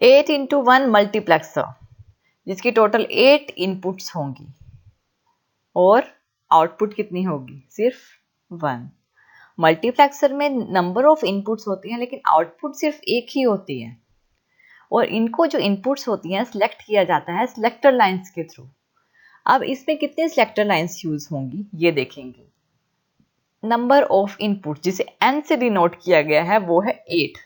8 into 1 multiplexer जिसकी total 8 inputs होंगी और आउटपुट कितनी होगी, सिर्फ 1। मल्टीप्लेक्सर में नंबर ऑफ इनपुट्स होती हैं लेकिन आउटपुट सिर्फ एक ही होती है और इनको जो इनपुट्स होती हैं सिलेक्ट किया जाता है सिलेक्टर लाइंस के थ्रू। अब इसमें कितने सिलेक्टर लाइंस यूज होंगी ये देखेंगे। नंबर ऑफ इनपुट जिसे n से डिनोट किया गया है वो है 8,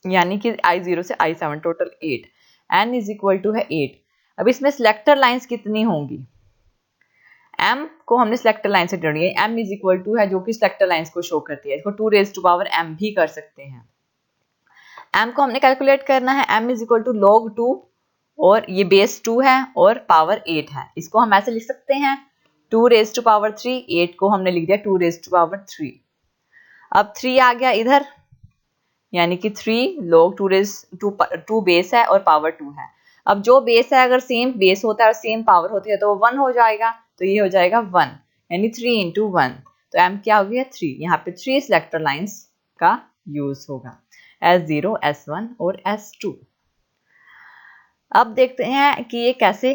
यानी कि i0 से i7 total 8, n is equal to है 8। अब इसमें सिलेक्टर लाइंस कितनी होंगी, m को हमने सिलेक्टर लाइन से जोड़ी है, m इज इक्वल टू है जो कि सिलेक्टर लाइंस को शो करती है, इसको 2 रेज टू पावर m भी कर सकते हैं। m को हमने कैलकुलेट करना है, m is equal to log 2 और ये बेस 2 है और पावर 8 है, इसको हम ऐसे लिख सकते हैं 2 रेज टू पावर 3, 8 को हमने लिख दिया 2 रेज टू पावर 3। अब 3 आ गया इधर, यानी कि 3 log 2 बेस है और पावर 2 है। अब जो बेस है अगर सेम बेस होता है और सेम पावर होती है तो वो 1 हो जाएगा, तो ये हो जाएगा 1, यानी 3 इंटू 1, तो m क्या हो गया 3। यहाँ पे 3 सिलेक्टर लाइंस का यूज होगा, S0, S1 और S2। अब देखते हैं कि ये कैसे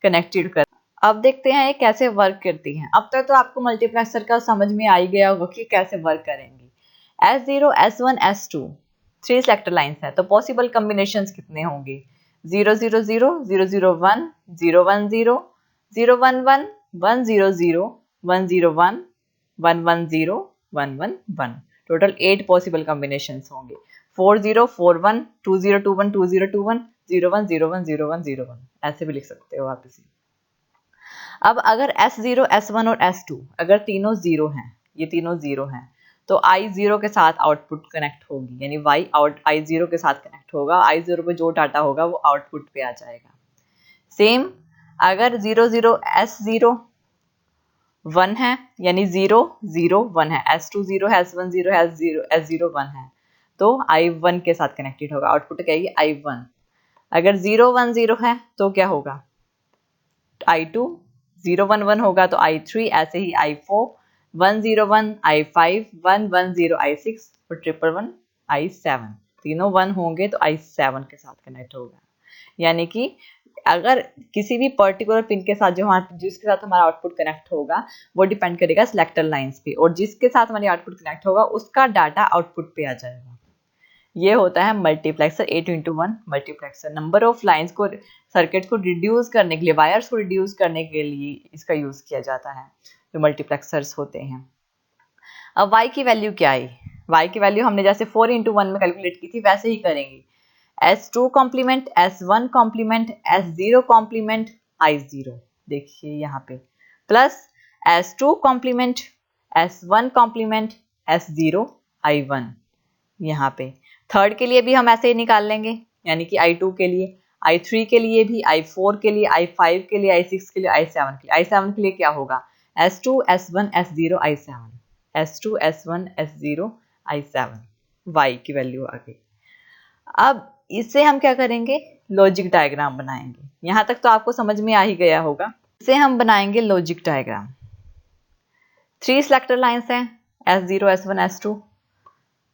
कनेक्टेड कर, अब देखते हैं ये कैसे वर्क करती हैं। अब तक तो आपको मल्टीप्लेक्सर का समझ में आ ही गया होगा कि कैसे वर्क करेंगी। S0, S1, S2 3 selector lines है तो पॉसिबल कॉम्बिनेशंस कितने होंगे, 0 0 0 0 0 1 0 1 0 0 1 1 1 0 0 1 0 1 1 1 0 1 1 1, टोटल 8 पॉसिबल कॉम्बिनेशंस होंगे। 4 0 4 1 2 0 2 1 2 0 2 1 0 1 0 1 0 1 0 1, ऐसे भी लिख सकते हो आप इसे। अब अगर S0, S1 और S2 अगर तीनों जीरो हैं, ये तीनों जीरो हैं, तो I0 के साथ आउटपुट कनेक्ट होगी, यानी Y आउट I0 के साथ कनेक्ट होगा, I0 पे जो डाटा होगा वो आउटपुट पे आ जाएगा। सेम अगर 0 0 S0 1 है, यानी 0 0 1 है, S2 0 है, S1 0 है, S0 1 है, तो I1 के साथ कनेक्टेड होगा, आउटपुट क्या है I1। अगर 0 1 0 है तो क्या होगा, I2, 0 1 1 होगा तो I3, ऐसे ही I4, 1 0 1 I5, 1 1 0 I6 और 1 1 I7, तीनों 1 होंगे तो I7 के साथ कनेक्ट होगा। यानी कि अगर किसी भी पर्टिकुलर पिन के साथ जिसके साथ हमारा आउटपुट कनेक्ट होगा वो डिपेंड करेगा सिलेक्टर लाइंस पे, और जिसके साथ हमारी आउटपुट कनेक्ट होगा उसका डाटा आउटपुट पे आ जाएगा। ये होता है multiplexer 8 into 1 multiplexer. Number of lines को, सर्किट को रिड्यूस करने के लिए, वायर्स को रिड्यूस करने के लिए इसका यूज किया जाता है जो मल्टीप्लेक्सर्स होते हैं। अब y की वैल्यू क्या आई, y की वैल्यू हमने जैसे 4 इंटू 1 में कैलकुलेट की थी वैसे ही करेंगे, S2 complement S1 complement S0 complement I0, देखिए यहाँ पे, plus S2 complement S1 complement S0 I1, यहाँ पे थर्ड के लिए भी हम ऐसे ही निकाल लेंगे, यानी कि I2 के लिए, I3 के लिए भी, I4 के लिए, I5 के लिए, I6 के लिए, I7 के लिए। I7 के लिए क्या होगा, S2 S1 S0 I7, S2 S1 S0 I7, Y की वैल्यू आ गई। अब इससे हम क्या करेंगे, लॉजिक डायग्राम बनाएंगे। यहाँ तक तो आपको समझ में आ ही गया होगा। इसे हम बनाएंगे लॉजिक डायग्राम। 3 सिलेक्टर लाइंस हैं, S0 S1 S2,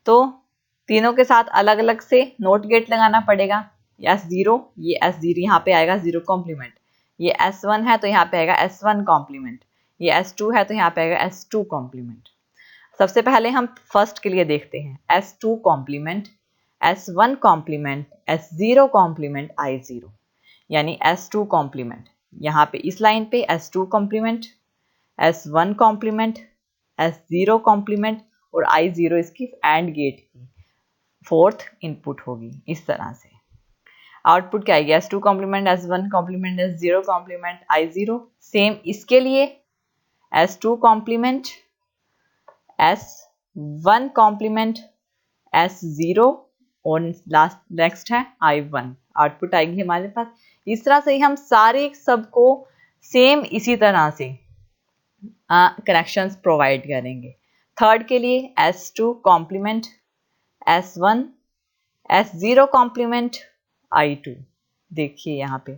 तो तीनों के साथ अलग अलग से नोट गेट लगाना पड़ेगा। S0, ये S0 यहाँ पे आएगा 0 कॉम्प्लीमेंट, ये S1 है तो यहाँ पे आएगा S1 कॉम्प्लीमेंट, ये S2 है तो यहाँ पे आएगा S2 कॉम्प्लीमेंट। सबसे पहले हम फर्स्ट के लिए देखते हैं, S2 complement, S1 complement, S0 complement I0, यानी S2 कॉम्प्लीमेंट, यहाँ पे इस लाइन पे S2 complement, S1 complement, S0 complement और I0 इसकी एंड गेट की फोर्थ इनपुट होगी। इस तरह से आउटपुट क्या आएगी, S2 complement, S1 complement, S0 complement I0। Same इसके लिए S2 complement, S1 complement, S0 और लास्ट नेक्स्ट है I1, आउटपुट आएगी हमारे पास। इस तरह से ही हम सारे सबको सेम इसी तरह से कनेक्शंस प्रोवाइड करेंगे। थर्ड के लिए S2 complement, S1, S0 complement I2, देखिए यहाँ पे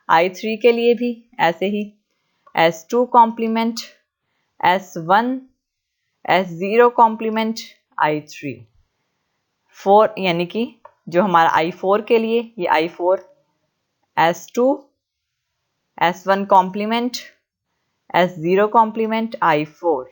I3 के लिए भी ऐसे ही S2 complement, S1, S0 complement I3, 4 यानी कि जो हमारा I4 के लिए ये I4 S2 S1 complement S0 complement I4।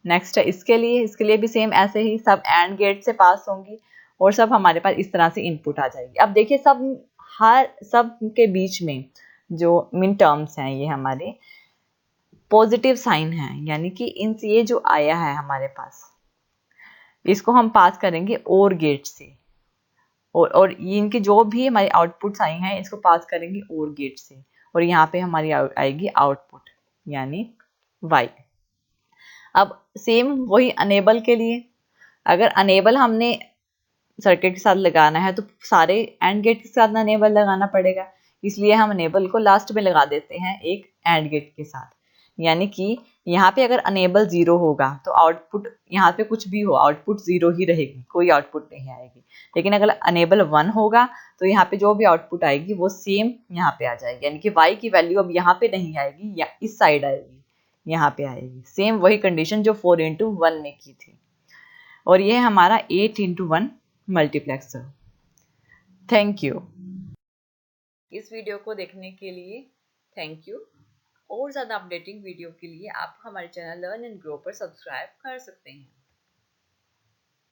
Next है इसके लिए भी सेम ऐसे ही सब एंड गेट से पास होंगी और सब हमारे पास इस तरह से इनपुट आ जाएगी। अब देखिए सब के बीच में जो मिन टर्म्स हैं ये हमारे पॉजिटिव साइन है, यानी कि इनसे ये जो आया है हमारे पास इसको हम पास करेंगे और गेट से, और ये इनके जो भी हमारे आउटपुट्स आई हैं इसको पास करेंगे और गेट से, और यहाँ पे हमारी आएगी आउटपुट यानी y। अब सेम वही अनेबल के लिए, अगर अनेबल हमने सर्किट के साथ लगाना है तो सारे एंड गेट के साथ अनेबल लगाना पड़ेगा, इसलिए हम अनेबल को लास्ट में लगा देते हैं एक एंड गेट के साथ। यानी कि यहाँ पे अगर अनेबल 0 होगा तो आउटपुट यहाँ पे कुछ भी हो आउटपुट 0 ही रहेगी, कोई आउटपुट नहीं आएगी। लेकिन अगर अनेबल 1 होगा तो यहाँ पे जो भी आउटपुट आएगी वो सेम यहाँ पे आ जाएगी, यानी कि y की वैल्यू अब यहाँ पे नहीं आएगी या इस साइड आएगी, यहाँ पे आएगी। सेम वही कंडीशन जो 4 into 1 में की थी। और ये है हमारा 8 into 1 मल्टीप्लेक्सर। Thank you. इस वीडियो को देखने के लिए थैंक यू। और ज़्यादा अपडेटिंग वीडियो के लिए आप हमारे चैनल लर्न एंड ग्रो पर सब्सक्राइब कर सकते हैं।